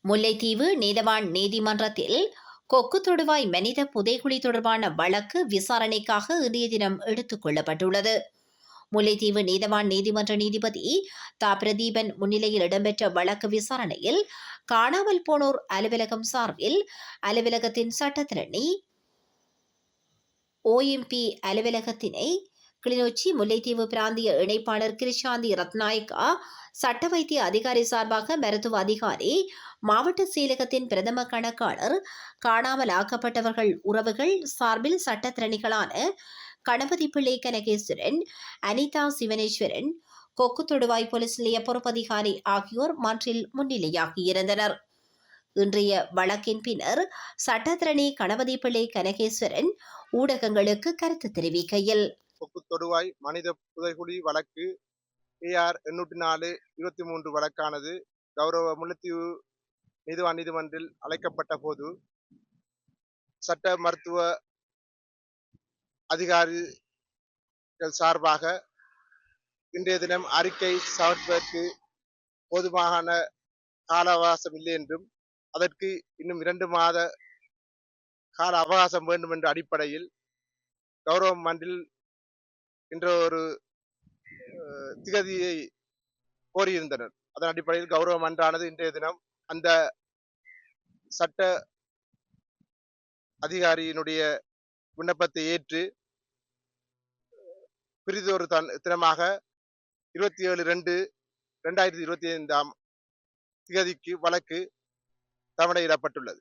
முல்லைத்தீவு நீதவான் நீதிமன்றத்தில் கொக்கு தொடுவாய் மனித புதைகுழி தொடர்பான வழக்கு விசாரணைக்காக இன்றைய தினம் எடுத்துக் கொள்ளப்பட்டுள்ளது. முல்லைத்தீவு நீதவான் நீதிமன்ற நீதிபதி தா பிரதீபன் முன்னிலையில் இடம்பெற்ற வழக்கு விசாரணையில் காணாமல் போனோர் அலுவலகம் சார்பில் அலுவலகத்தின் சட்டத்திரணி OMP அலுவலகத்தினை கிளிநொச்சி முல்லைத்தீவு பிராந்திய இணைப்பாளர் கிருஷாந்தி ரத்நாயக்கா, சட்ட வைத்திய அதிகாரி சார்பாக மருத்துவ அதிகாரி, மாவட்ட செயலகத்தின் பிரதம கணக்காளர், காணாமல் ஆக்கப்பட்டவர்கள் உறவுகள் சார்பில் சட்டத்திறனிகளான கணபதி பிள்ளை கனகேஸ்வரன், அனிதா சிவனேஸ்வரன், கொக்கு தொடுவாய் போலீஸ் நிலைய பொறுப்பதிகாரி ஆகியோர் மன்றில் முன்னிலையாகியிருந்தனர். இன்றைய வழக்கின் பின்னர் சட்டத்திரணி கணபதி பிள்ளை கனகேஸ்வரன் ஊடகங்களுக்கு கருத்து தெரிவிக்கையில், கொக்கு தொடுவாய் மனித புதைகுழி வழக்கு AR 804/23 வழக்கானது கௌரவ முல்லைத்தீவு நீதிவான் நீதிமன்றில் அழைக்கப்பட்ட போது சட்ட மருத்துவ அதிகாரிகள் சார்பாக இன்றைய தினம் அறிக்கை சமர்ப்பதற்கு போதுமான கால அவகாசம் இல்லை என்றும் அதற்கு இன்னும் 2 மாத கால அவகாசம் வேண்டும் என்ற அடிப்படையில் கௌரவ மன்றில் என்ற ஒரு திகதியை கோரியிருந்தனர். அதன் அடிப்படையில் கௌரவ மன்றானது இன்றைய தினம் அந்த சட்ட அதிகாரியினுடைய விண்ணப்பத்தை ஏற்று பிரிதொரு தினமாக 27/2/2025 திகதிக்கு வழக்கு தவணையிடப்பட்டுள்ளது.